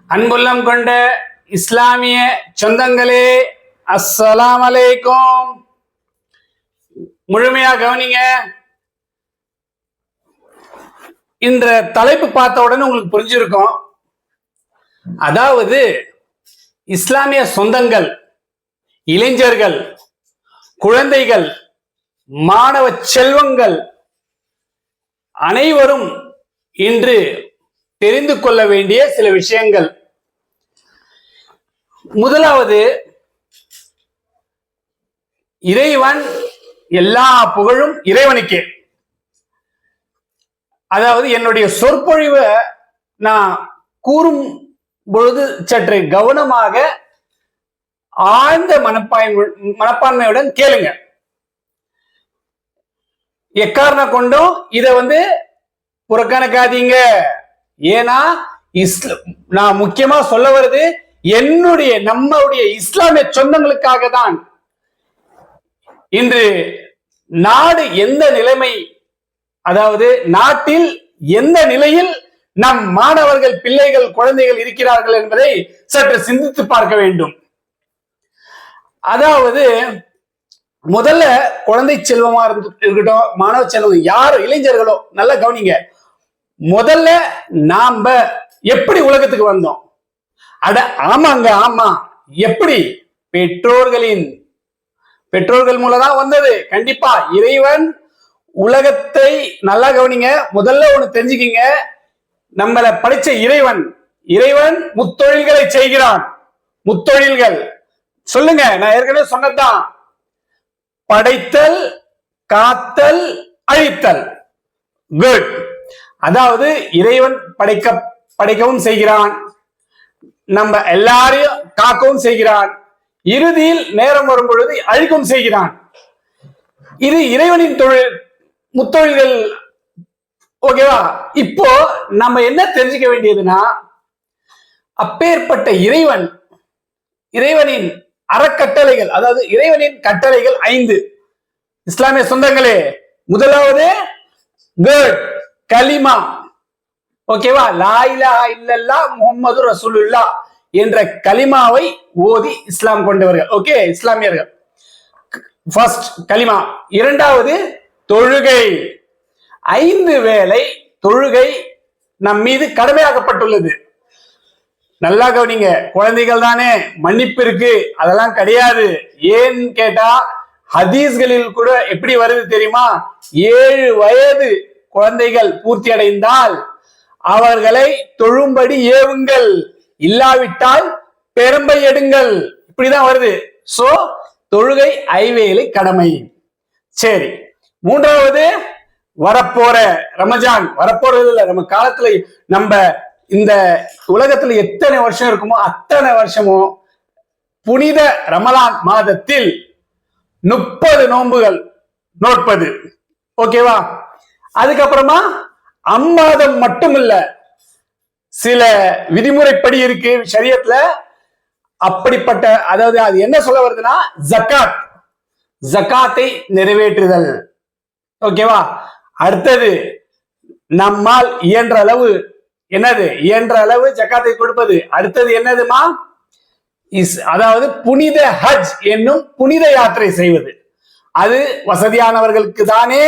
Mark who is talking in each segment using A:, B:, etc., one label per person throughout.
A: அன்புள்ளம் கொண்ட இஸ்லாமிய சொந்தங்களே, அஸ்ஸலாம் அலைக்கும். முழுமையா கவனிங்க. இந்த தலைப்பு பார்த்த உடனே உங்களுக்கு புரிஞ்சிருக்கும். அதாவது இஸ்லாமிய சொந்தங்கள், இளைஞர்கள், குழந்தைகள், மாணவ செல்வங்கள் அனைவரும் இன்று தெரிந்து கொள்ள வேண்டிய சில விஷயங்கள். முதலாவது, இறைவன், எல்லா புகழும் இறைவனுக்கே. அதாவது என்னுடைய சொற்பொழிவை நான் கூறும் பொழுது சற்று கவனமாக ஆழ்ந்த மனப்பான்மையுடன் கேளுங்க. எக்காரணம் கொண்டும் இதை புறக்கணிக்காதீங்க. ஏன்னா நான் முக்கியமா சொல்ல வருது நம்முடைய இஸ்லாமிய சொந்தங்களுக்காக தான். இன்று நாடு எந்த நிலைமை, அதாவது நாட்டில் எந்த நிலையில் நம் மாணவர்கள், பிள்ளைகள், குழந்தைகள் இருக்கிறார்கள் என்பதை சற்று சிந்தித்து பார்க்க வேண்டும். அதாவது முதல்ல குழந்தை செல்வமா இருக்கட்டும், மாணவ செல்வம், யார் இளைஞர்களோ நல்லா கவனிங்க. முதல்ல நாம எப்படி உலகத்துக்கு வந்தோம்? அட ஆமாங்க, ஆமா. எப்படி? பெற்றோர்கள் மூலதான் வந்தது. கண்டிப்பா இறைவன் உலகத்தை நல்லா கவனிங்க. முதல்ல ஒண்ணு தெரிஞ்சுக்கிங்க, நம்மளை படைச்ச இறைவன் முத்தொழில்களை செய்கிறான். முத்தொழில்கள் சொல்லுங்க, நான் ஏற்கனவே சொன்னதுதான். படைத்தல், காத்தல், அழித்தல். குட். அதாவது இறைவன் படைக்கவும் செய்கிறான், நம்ம எல்லாரையும் காக்கவும் செய்கிறான், இறுதியில் நேரம் வரும் பொழுது அழிக்கவும் செய்கிறான். இது இறைவனின் முத்தொழில்கள். ஓகேவா? இப்போ நம்ம என்ன தெரிஞ்சுக்க வேண்டியதுன்னா, அப்பேற்பட்ட இறைவனின் அறக்கட்டளைகள், அதாவது இறைவனின் கட்டளைகள் 5. இஸ்லாமிய சொந்தங்களே, முதலாவது கலிமா. ஓகேவா? லா இலாஹா இல்லல்லாஹ் முஹம்மது ரசூலுல்லாஹ் என்ற கலிமாவை ஓதி இஸ்லாம் கொண்டவர்கள். ஓகே, இஸ்லாமியர்கள். ஃபர்ஸ்ட் கலிமா. இரண்டாவது தொழுகை. 5 வேளை தொழுகை நம் மீது கடமையாக்கப்பட்டுள்ளது. நல்லா கவனிங்க. குழந்தைகள் தானே, மன்னிப்பு இருக்கு, அதெல்லாம் கிடையாது. ஏன்னு கேட்டா ஹதீஸ்களில் கூட எப்படி வருது தெரியுமா? 7 வயது குழந்தைகள் பூர்த்தி அடைந்தால் அவர்களை தொழும்படி ஏவுங்கள், இல்லாவிட்டால் பெரும்பை எடுங்கள். இப்படிதான் வருது. சோ தொழுகை 5 வேளை கடமை. சரி, மூன்றாவது வரப்போற ரமஜான். வரப்போறது இல்ல, நம்ம காலத்துல, நம்ம இந்த உலகத்துல எத்தனை வருஷம் இருக்குமோ அத்தனை வருஷமும் புனித ரமலான் மாதத்தில் 30 நோன்புகள் நோட்பது. ஓகேவா? அதுக்கப்புறமா அம்மாதம் மட்டும் இல்ல, சில விதிமுறைப்படி இருக்கு ஷரியத்துல. அப்படிப்பட்ட, அதாவது அது என்ன சொல்ல வருதுன்னா, ஜக்காத்தை நிறைவேற்றுதல். ஓகேவா? அடுத்தது நம்மால் இயன்ற அளவு ஜக்காத்தை கொடுப்பது. அடுத்தது என்னதுமா? அதாவது புனித ஹஜ் என்னும் புனித யாத்திரை செய்வது. அது வசதியானவர்களுக்கு தானே,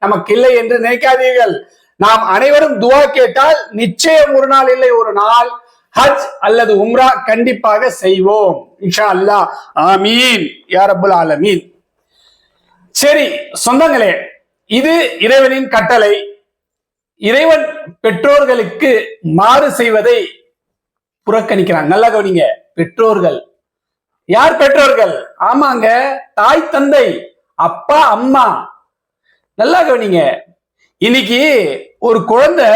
A: நமக்கு இல்லை என்று நினைக்காதீர்கள். நாம் அனைவரும் துவா கேட்டால் நிச்சயம் ஒரு நாள் இல்லை ஒரு நாள் ஹஜ் அல்லது உம்ரா கண்டிப்பாக செய்வோம், இன்ஷா அல்லாஹ். ஆமீன் யா ரப்பல் ஆலமீன். சரி சொந்தங்களே, இது இறைவனின் கட்டளை. இறைவன் பெற்றோர்களுக்கு மாறு செய்வதை புறக்கணிக்கிறான். நல்லா கவனிங்க. பெற்றோர்கள் யார்? பெற்றோர்கள், ஆமாங்க, தாய் தந்தை, அப்பா அம்மா. நல்லா கவனிங்க. இன்னைக்கு ஒரு குழந்தை,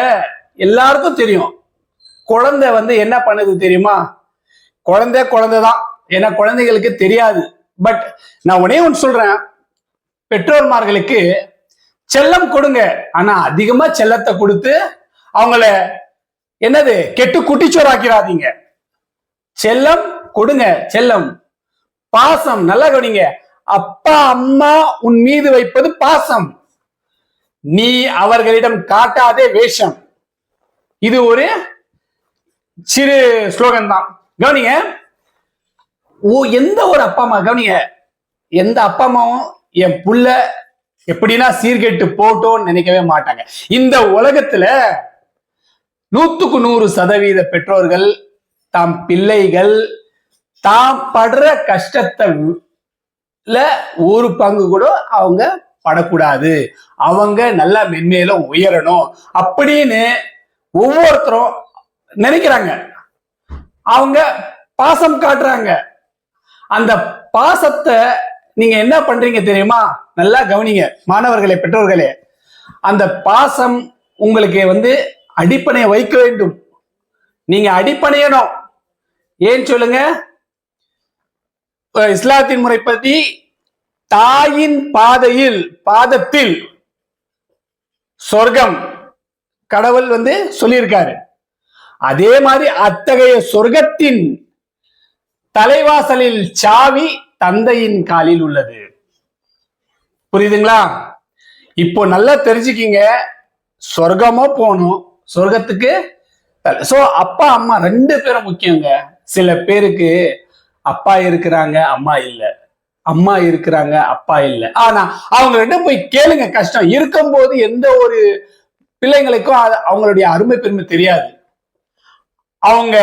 A: எல்லாருக்கும் தெரியும், குழந்தை என்ன பண்ணுது தெரியுமா? குழந்தைதான், ஏன்னா குழந்தைகளுக்கு தெரியாது. பட் நான் ஒன்னே ஒன்று சொல்றேன், பெற்றோர்மார்களுக்கு செல்லம் கொடுங்க. ஆனா அதிகமா செல்லத்தை கொடுத்து அவங்கள கெட்டு குட்டிச்சோறாக்கிறாதீங்க. செல்லம் கொடுங்க, செல்லம், பாசம். நல்லா கவனிங்க. அப்பா அம்மா உன் மீது வைப்பது பாசம், நீ அவர்களிடம் காட்டாதே வேஷம். இது ஒரு சிறு ஸ்லோகன் தான். கவனிங்க, எந்த ஒரு அப்பா அம்மா, கவனிங்க, எந்த அப்பா அம்மாவும் என் புள்ள எப்படின்னா சீர்கெட்டு போட்டோன்னு நினைக்கவே மாட்டாங்க. இந்த உலகத்துல 100% பெற்றோர்கள் தாம் பிள்ளைகள் தாம் படுற கஷ்டத்தை ஒரு பங்கு கூட அவங்க படக்கூடாது, அவங்க நல்லா மென்மேலும் உயரணும் அப்படின்னு ஒவ்வொருத்தரும் நினைக்கிறாங்க. அவங்க பாசம் காட்டுறாங்க. அந்த பாசத்தை நீங்க என்ன பண்றீங்க தெரியுமா? நல்லா கவனிங்க மாணவர்களே, பெற்றோர்களே. அந்த பாசம் உங்களுக்கு அடிப்படையை வைக்க வேண்டும். நீங்க அடிப்படையணும். ஏன் சொல்லுங்க? இஸ்லாத்தின் முறைப்படி தாயின் பாதத்தில் சொர்க்கம் கடவுள் சொல்லியிருக்காரு. அதே மாதிரி அத்தகைய சொர்க்கத்தின் தலைவாசலில் சாவி தந்தையின் காலில் உள்ளது. புரியுதுங்களா? இப்போ நல்லா தெரிஞ்சுக்கிங்க. சொர்க்கமோ போகணும், சொர்க்கத்துக்கு சோ அப்பா அம்மா 2 பேரும் முக்கியங்க. சில பேருக்கு அப்பா இருக்கிறாங்க, அம்மா இல்ல, அம்மா இருக்கிறாங்க, அப்பா இல்ல. ஆனா அவங்க 2 போய் கேளுங்க. கஷ்டம் இருக்கும்போது எந்த ஒரு பிள்ளைங்களுக்கும் அவங்களுடைய அருமை பெருமை தெரியாது. அவங்க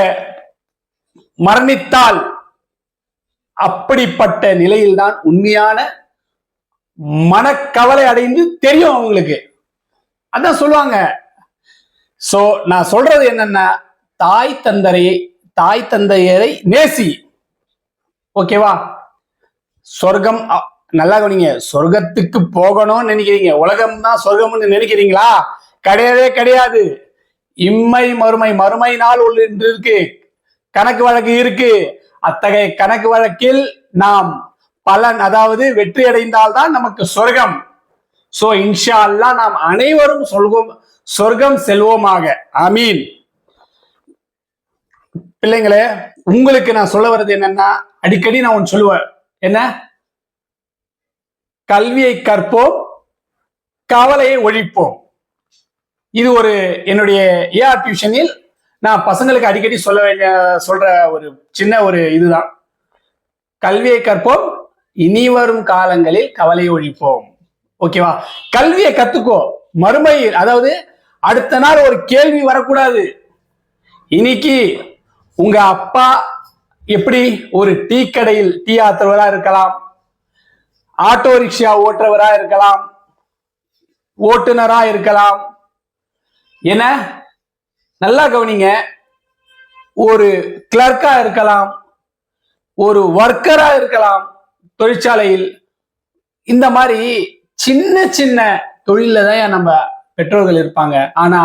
A: மரணித்தால் அப்படிப்பட்ட நிலையில்தான் உண்மையான மனக்கவலை அடைந்து தெரியும் அவங்களுக்கு. அதான் சொல்லுவாங்க. சோ நான் சொல்றது என்னன்னா, தாய் தந்தையரை நேசி. ஓகேவா? சொர்க்கம் நல்லா கவனிங்க. சொர்க்கத்துக்கு போகணும்னு நினைக்கிறீங்க, உலகம் தான் சொர்க்கம்னு நினைக்கிறீங்களா? கிடையவே கிடையாது. இம்மை மறுமை நாள் ஒன்று இருக்கு, கணக்கு வழக்கு இருக்கு. அத்தகைய கணக்கு வழக்கில் நாம் பலன், அதாவது வெற்றி அடைந்தால்தான் நமக்கு சொர்க்கம். சோ இன்ஷா அல்லாஹ் நாம் அனைவரும் சொர்க்கம் செல்வோமாக. ஆமீன். பிள்ளைங்களே, உங்களுக்கு நான் சொல்ல வர்றது என்னன்னா, அடிக்கடி நான் ஒன்று சொல்லுவேன். என்ன? கல்வியை கற்போம், கவலையை ஒழிப்போம். இது ஒரு என்னுடைய ஏஆர் டியூஷனில் நான் பசங்களுக்கு அடிக்கடி சொல்ற ஒரு சின்ன ஒரு இதுதான். கல்வியை கற்போம், இனி வரும் காலங்களில் கவலையை ஒழிப்போம். ஓகேவா? கல்வியை கத்துக்கோ. மறுமையில், அதாவது அடுத்த நாள் ஒரு கேள்வி வரக்கூடாது. இன்னைக்கு உங்க அப்பா எப்படி ஒரு டீ கடையில் டீ ஆத்துறவரா இருக்கலாம், ஆட்டோ ரிக்ஷா ஓட்டுறவரா இருக்கலாம், ஓட்டுநரா இருக்கலாம். என்ன? நல்லா கவனிங்க. ஒரு கிளர்க்கா இருக்கலாம், ஒரு ஒர்க்கரா இருக்கலாம் தொழிற்சாலையில். இந்த மாதிரி சின்ன சின்ன தொழில தான் நம்ம பெற்றோர்கள் இருப்பாங்க. ஆனா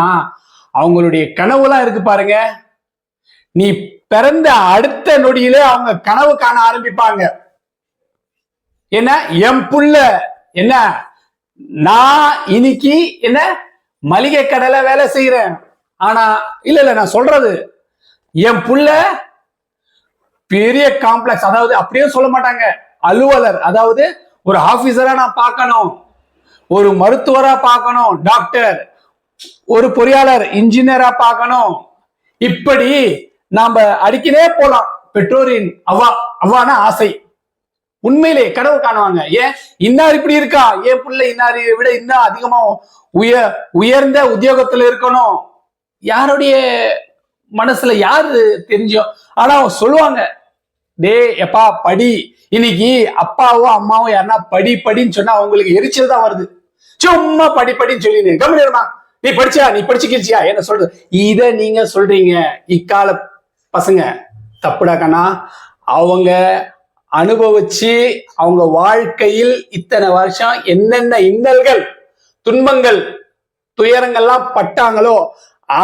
A: அவங்களுடைய கனவுலாம் இருக்கு பாருங்க. நீ பிறந்த அடுத்த நொடியிலே அவங்க கனவு காண ஆரம்பிப்பாங்க. என்ன? என் புள்ள என்ன, நான் இன்னைக்கு என்ன மளிகை கடையில வேலை செய்யறேன். ஆனா இல்ல நான் சொல்றது, என் புள்ள பெரிய காம்ப்ளெக்ஸ், அதாவது அப்படியே சொல்ல மாட்டாங்க, அலுவலர், அதாவது ஒரு ஆபீசரா நான் பார்க்கணும், ஒரு மருத்துவரா பார்க்கணும், டாக்டர், ஒரு பொறியாளர், இன்ஜினியரா பார்க்கணும். இப்படி நாம அடிக்கவே போலாம். பெற்றோரின் அவ்வான ஆசை. உண்மையிலே கனவு காணுவாங்க. ஏன் இன்னார் இப்படி இருக்கா, என் பிள்ளை இன்னாரை விட இன்னும் அதிகமா உயர்ந்த உத்தியோகத்துல இருக்கணும். யாருடைய மனசுல யாரு தெரிஞ்சோ, ஆனா சொல்லுவாங்க, டே எப்பா படி. இன்னைக்கு அப்பாவோ அம்மாவோ யாருன்னா படின்னு சொன்னா அவங்களுக்கு எரிச்சல் தான் வருது. சும்மா படின்னு சொல்லி கம்மிடுமா, நீ படிச்சுக்கிறியா என்ன சொல்றது? இத நீங்க சொல்றீங்க. இக்கால பசங்க தப்புடாக்கண்ணா. அவங்க அனுபவிச்சு அவங்க வாழ்க்கையில் இத்தனை வருஷம் என்னென்ன இன்னல்கள், துன்பங்கள், துயரங்கள்லாம் பட்டாங்களோ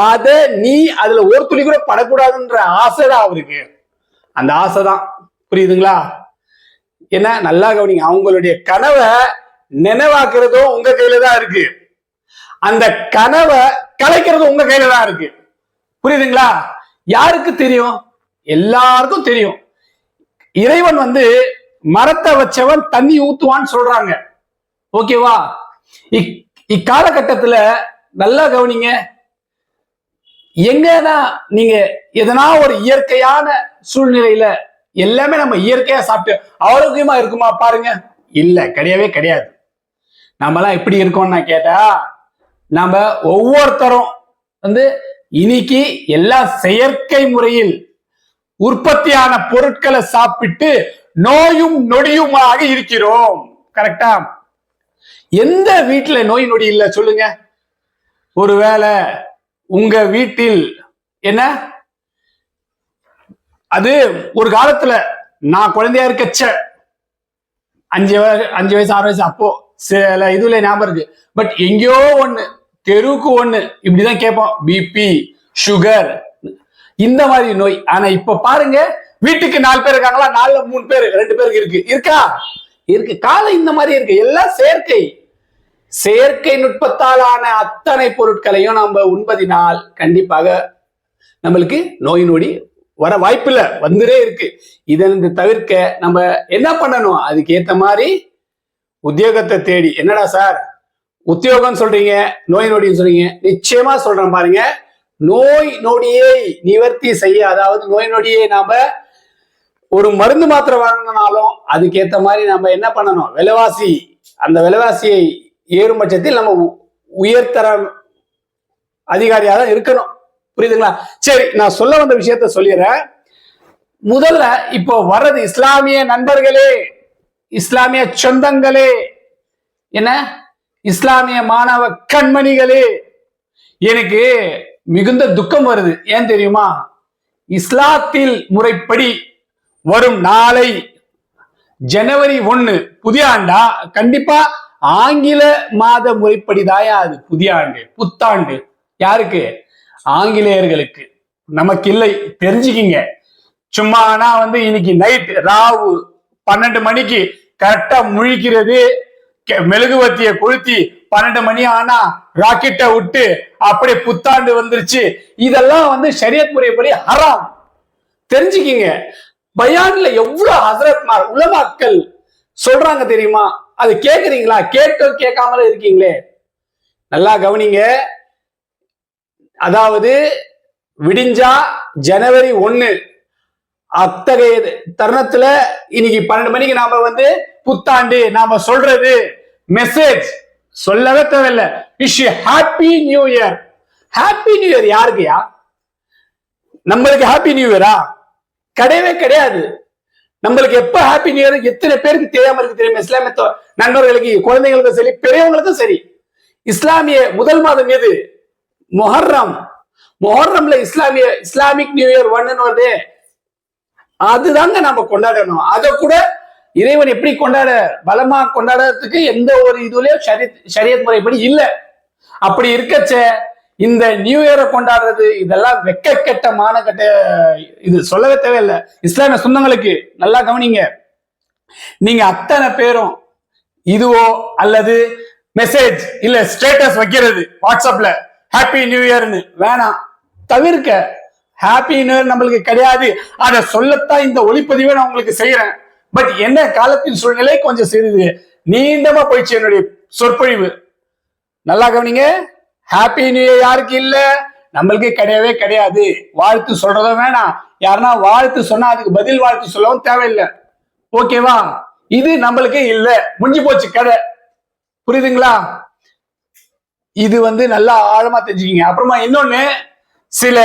A: அத நீ அதுல ஒரு துளி கூட படக்கூடாதுன்ற ஆசைதான் அவருக்கு. அந்த ஆசைதான். புரியுதுங்களா? என்ன? நல்லா கவனிங்க. அவங்களுடைய கனவை நினைவாக்குறதும் உங்க கையில தான் இருக்கு, அந்த கனவை கலைக்கிறதும் உங்க கையில தான் இருக்கு. புரியுதுங்களா? யாருக்கு தெரியும்? எல்லாருக்கும் தெரியும். இறைவன் மரத்தை வச்சவன் தண்ணி ஊத்துவான்னு சொல்றாங்க. ஓகேவா? இக்காலகட்டத்துல நல்லா கவனிங்க. எங்கன்னா நீங்க எதனா ஒரு இயற்கையான சூழ்நிலையில எல்லாமே நம்ம இயற்கையா சாப்பிட்டு ஆரோக்கியமா இருக்குமா பாருங்க. இல்ல, கிடையவே கிடையாது. நம்மலாம் எப்படி இருக்கோம்னா கேட்டா, நம்ம ஒவ்வொருத்தரும் வந்து இன்னைக்கு எல்லா செயற்கை முறையில் உற்பத்தியான பொருட்களை சாப்பிட்டு நோயும் நொடியுமாக இருக்கிறோம். கரெக்டா? எந்த வீட்டுல நோய் நொடி இல்ல சொல்லுங்க. ஒருவேளை உங்க வீட்டில் என்ன அது ஒரு காலத்துல நான் குழந்தையா இருக்கச்ச 5 வயசு 6 வயசு அப்போ சில இதுல ஞாபகம் இருக்கு. பட் எங்கேயோ ஒண்ணு, தெருவுக்கு ஒண்ணு இப்படிதான் கேட்போம். பிபி, சுகர், இந்த மாதிரி நோய். ஆனா இப்ப பாருங்க, வீட்டுக்கு 4 பேர் இருக்காங்களா, 4ல 3 பேர் 2 பேருக்கு இருக்கா இருக்கு. காலம் இந்த மாதிரி இருக்கு. எல்லாம் செயற்கை நுட்பத்தாலான அத்தனை பொருட்களையும் நம்ம உண்பதினால் கண்டிப்பாக நம்மளுக்கு நோய் நொடி வர வாய்ப்பில்லை, வந்துட்டே இருக்கு. இதனை தவிர்க்க நம்ம என்ன பண்ணணும்? அதுக்கு ஏத்த மாதிரி உத்தியோகத்தை தேடி. என்னடா சார் உத்தியோகம் சொல்றீங்க, நோய் நொடின்னு சொல்றீங்க? நிச்சயமா சொல்றேன் பாருங்க. நோய் நொடியை நிவர்த்தி செய்ய, அதாவது நோய் நொடியை நாம ஒரு மருந்து மாத்திரை வாங்கினாலும் அதுக்கேத்த மாதிரி நம்ம என்ன பண்ணணும்? விலைவாசி, அந்த விலைவாசியை ஏறும் பட்சத்தில் நம்ம உயர்தர அதிகாரியாக தான் இருக்கணும். புரியுதுங்களா? சரி, நான் சொல்ல வந்த விஷயத்த சொல்லிடுறேன். முதல்ல இப்போ வர்றது இஸ்லாமிய நண்பர்களே, இஸ்லாமிய சொந்தங்களே, என்ன இஸ்லாமிய மாணவ கண்மணிகளே, எனக்கு மிகுந்த துக்கம் வருது. ஏன் தெரியுமா? இஸ்லாத்தில் முறைப்படி வரும் நாளை ஜனவரி 1 புதிய ஆண்டா? கண்டிப்பா ஆங்கில மாத முறைப்படிதாயா அது புதிய ஆண்டு, புத்தாண்டு. யாருக்கு? ஆங்கிலேயர்களுக்கு. நமக்கு இல்லை, தெரிஞ்சுக்கிங்க. சும்மா வந்து இன்னைக்கு நைட் ராவு 12 மணிக்கு கரெக்டா முழிக்கிறது, மெழுகுவத்திய கொளுத்தி 12 மணி ஆனா ராக்கெட்டை விட்டு அப்படியே புத்தாண்டு வந்துருச்சு. இதெல்லாம் ஷரியத் முறைப்படி ஹராம். தெரிஞ்சுக்கிங்க. பயான்ல எவ்வளவு ஹசரத்மார் உலமாக்கள் சொல்றாங்க தெரியுமா? அது கேக்குறீங்களா? கேட்காமல இருக்கீங்களே. நல்லா கவனிங்க. அதாவது விடிஞ்சா ஜனவரி 1 அத்தகைய தருணத்துல இன்னைக்கு 12 மணிக்கு நாம புத்தாண்டு நாம சொல்றது மெசேஜ் சொல்லவே தேவையில்லை. Happy new year. Happy new year யாருக்குயா? நம்மளுக்கு ஹாப்பி நியூ இயரா? கிடையவே கிடையாது. நம்மளுக்கு எப்ப ஹாப்பி நியூ இயர் எத்தனை பேருக்கு தெரியாம இருக்கு தெரியுமா? இஸ்லாமிய நண்பர்களுக்கு, குழந்தைகளுக்கும் சரி, பெரியவங்களுக்கும் சரி. இஸ்லாமிய முதல் மாதம் எது? முஹர்ரம். முஹர்ரம்ல இஸ்லாமிக் நியூ இயர் 1 வருது. அதுதாங்க நம்ம கொண்டாடணும். அதை கூட இறைவன் எப்படி பலமா கொண்டாடுறதுக்கு எந்த ஒரு இதுலயும் ஷரியத் முறைப்படி இல்ல. அப்படி இருக்கச்ச இந்த நியூ இயரை கொண்டாடுறது இதெல்லாம் வெக்கக்கெட்ட மானக்கட்ட, இது சொல்லவே தேவையில்லை. இஸ்லாமிய சொந்தங்களுக்கு நல்லா கவனிங்க. நீங்க அத்தனை பேரும் இதுவோ அல்லது மெசேஜ் இல்ல ஸ்டேட்டஸ் வைக்கிறது வாட்ஸ்அப்ல ஹாப்பி நியூ இயர்னு வேணாம், தவிர்க்க. ஹாப்பி நியூ இயர் நம்மளுக்கு கிடையாது. அதை சொல்லத்தான் இந்த ஒளிப்பதிவை நான் உங்களுக்கு செய்யறேன். பட் என்ன காலத்தின் சூழ்நிலை கொஞ்சம் சிறிது நீண்டமா போயிடுச்சு என்னுடைய சொற்பொழிவு. நல்லா கவனிங்க. ஹாப்பி நியூ இயர் யாருக்கு இல்ல? நம்மளுக்கு கிடையவே கிடையாது. வாழ்த்து சொல்றதும் வேணாம். யாருன்னா வாழ்த்து சொன்னா அதுக்கு பதில் வாழ்த்து சொல்லவும் தேவையில்லை. ஓகேவா? இது நம்மளுக்கு இல்ல, முடிஞ்சு போச்சு கதை. புரியுதுங்களா? இது நல்லா ஆழமா தெரிஞ்சுக்கிங்க. அப்புறமா இன்னொன்னு, சில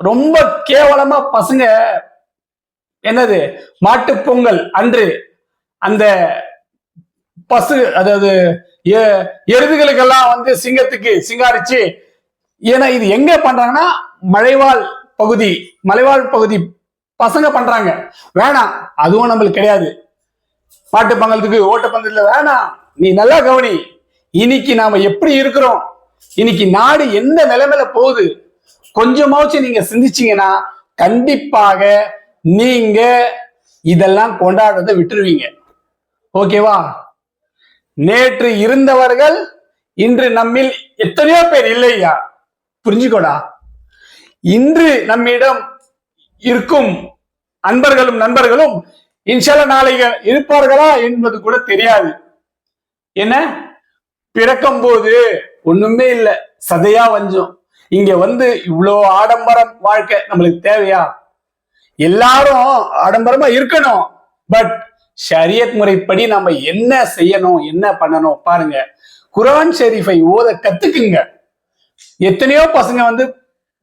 A: ரொம்ப கேவலமா பசங்க என்னது மாட்டு பொங்கல் அன்று அந்த பசு, அதாவது எருதுகளுக்கெல்லாம் சிங்கத்துக்கு சிங்காரிச்சு, ஏன்னா இது எங்க பண்றாங்கன்னா மலைவாழ் பகுதி பசங்க பண்றாங்க. வேணாம், அதுவும் நம்மளுக்கு கிடையாது. மாட்டு பொங்கலுக்கு ஓட்டப்பந்தயத்துல வேணாம். நீ நல்லா கவனி. இன்னைக்கு நாம எப்படி இருக்கிறோம், இன்னைக்கு நாடு எந்த நிலைமையில போகுது, கொஞ்சமாச்சும் நீங்க சிந்திச்சீங்கன்னா கண்டிப்பாக நீங்க இதெல்லாம் கொண்டாடுறதை விட்டுருவீங்க. ஓகேவா? நேற்று இருந்தவர்கள் இன்று நம்மில் எத்தனையோ பேர் இல்லையா? புரிஞ்சுக்கோடா. இன்று நம்மிடம் இருக்கும் நண்பர்களும் இன்ஷால்லா நாளைக்கு இருப்பார்களா என்பது கூட தெரியாது. என்ன பிறக்கும் போது ஒண்ணுமே இல்லை, சதையா வஞ்சம். இங்க வந்து இவ்வளோ ஆடம்பரம் வாழ்க்கை நம்மளுக்கு தேவையா? எல்லாரும் ஆடம்பரமா இருக்கணும், பட் ஷரியத் முறைப்படி நம்ம என்ன செய்யணும், என்ன பண்ணணும் பாருங்க. குர்ஆன் ஷெரீஃபை ஓத கத்துக்குங்க. எத்தனையோ பசங்க வந்து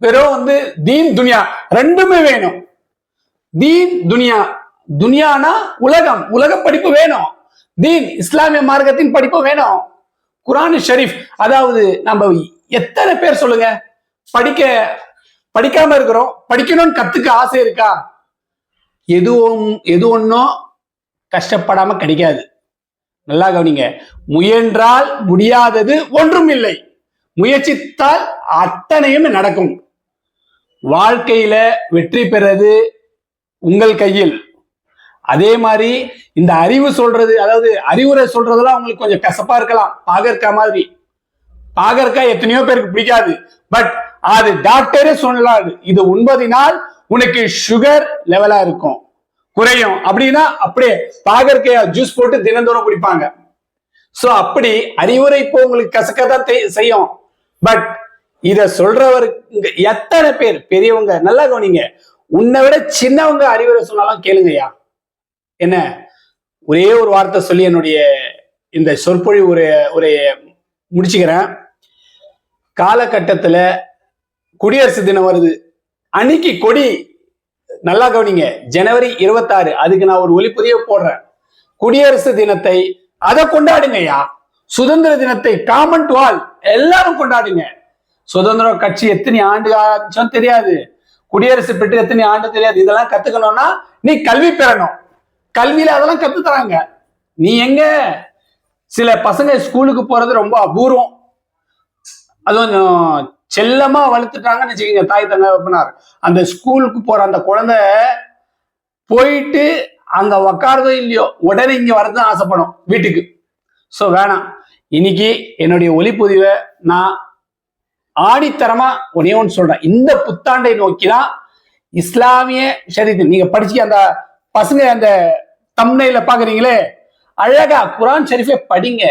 A: வெறும் வந்து தீன் துனியா ரெண்டுமே வேணும். தீன் துனியா, துனியானா உலகம், உலக படிப்பு வேணும். தீன் இஸ்லாமிய மார்க்கத்தின் படிப்பு வேணும். குர்ஆன் ஷெரீஃப், அதாவது நம்ம எத்தனை பேர் சொல்லுங்க படிக்காம இருக்கிறோம், படிக்கணும்னு கத்துக்க ஆசை இருக்கா? எது ஒன்னும் கஷ்டப்படாம கிடைக்காது. நல்லா கவனிங்க. முயன்றால் முடியாதது ஒன்றும் இல்லை, முயற்சித்தால் அத்தனையும் நடக்கும். வாழ்க்கையில வெற்றி பெறது உங்கள் கையில். அதே மாதிரி இந்த அறிவு சொல்றது, அதாவது அறிவுரை சொல்றதெல்லாம் உங்களுக்கு கொஞ்சம் கசப்பா இருக்கலாம். பாகற்காய் மாதிரி, பாகற்காய் எத்தனையோ பேருக்கு பிடிக்காது, பட் அது டாக்டரே சொல்லலாம், இது உண்பதினால் உனக்கு சுகர் லெவலா இருக்கும், குறையும். அப்படின்னா அப்படியே பாகற்காய ஜூஸ் போட்டு தினந்தோறும் குடிப்பாங்க. சோ அப்படி அறிவுரை இப்போ உங்களுக்கு கசக்கதான் செய்யும், பட் இத சொல்றவருக்கு எத்தனை பேர் பெரியவங்க, நல்லா கவனிங்க, உன்னை விட சின்னவங்க அறிவுரை சொன்னாலும் கேளுங்கய்யா. என்ன, ஒரே ஒரு வார்த்தை சொல்லி என்னுடைய இந்த சொற்பொழிவு ஒரு முடிச்சுக்கிறேன். காலகட்டத்துல குடியரசு தினம் வருது, அன்னைக்கு கொடி, நல்லா கவனிங்க, ஜனவரி 26, அதுக்கு நான் ஒரு ஒளிப்பதிவு போடுறேன். குடியரசு தினத்தை அதை கொண்டாடுங்கய்யா. சுதந்திர தினத்தை காமன் டு ஆல், எல்லாரும் கொண்டாடுங்க. சுதந்திர கட்சி எத்தனை ஆண்டு ஆச்சும் தெரியாது, குடியரசு பெற்று எத்தனை ஆண்டு தெரியாது. இதெல்லாம் கத்துக்கணும்னா நீ கல்வி பெறணும். கல்வியில அதெல்லாம் கத்து தராங்க. நீ எங்க, சில பசங்க ஸ்கூலுக்கு போறது ரொம்ப அபூர்வம், அதுவும் செல்லமா வளர்த்துட்டாங்கன்னு வச்சுக்கோங்க தாய் தகப்பனார். அந்த ஸ்கூலுக்கு போற அந்த குழந்தை போயிட்டு அங்க உக்காரதோ இல்லையோ உடனே இங்க வரதான் ஆசைப்படும் வீட்டுக்கு. சோ வேணாம். இன்னைக்கு என்னுடைய ஒளிப்பதிவை நான் ஆணித்தரமா ஒன்னே ஒன்று சொல்றேன். இந்த புத்தாண்டை நோக்கிதான் இஸ்லாமிய ஷரீத், நீங்க படிச்சு அந்த பசங்க அந்த தம்ப்நெயில பாக்குறீங்களே, அழகா குர்ஆன் ஷெரீஃபை படிங்க.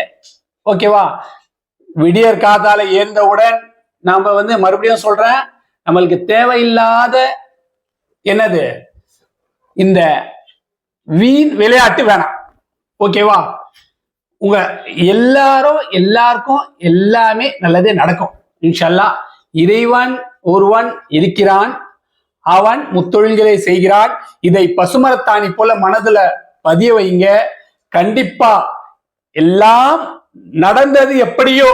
A: ஓகேவா? விடியற் காத்தால ஏந்தவுடன் நாம வந்து மறுபடியும் சொல்றேன், நம்மளுக்கு தேவையில்லாத என்னது இந்த வீண் விளையாட்டு வேணாம். ஓகேவா? உங்க எல்லாருக்கும் எல்லாமே நல்லதே நடக்கும் இன்ஷா அல்லாஹ். இறைவன் ஒருவன் இருக்கிறான், அவன் முத்தொழில்களை செய்கிறான். இதை பசுமரத்தாணி போல மனதுல பதிய வைங்க. கண்டிப்பா எல்லாம் நடந்தது எப்படியோ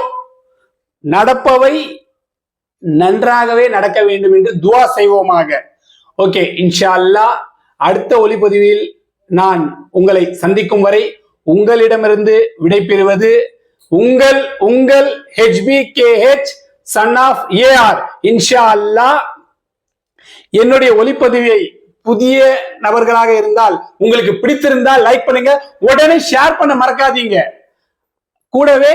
A: நடப்பவை நன்றாகவே நடக்க வேண்டும் என்று துஆ செய்வோமாக. ஓகே, இன்ஷா அல்லாஹ் அடுத்த ஒளிப்பதிவில் நான் உங்களை சந்திக்கும் வரை உங்களிடமிருந்து விடைபெறுவது உங்கள் HBKH சன் ஆஃப் AR. இன்ஷா அல்லாஹ் என்னுடைய ஒளிப்பதிவை புதிய நபர்களாக இருந்தால், உங்களுக்கு பிடித்திருந்தால் லைக் பண்ணுங்க, உடனே ஷேர் பண்ண மறக்காதீங்க. கூடவே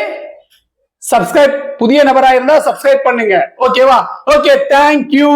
A: சப்ஸ்கிரைப், புதிய நபராக இருந்தால் சப்ஸ்கிரைப் பண்ணுங்க. ஓகேவா? Okay, thank you.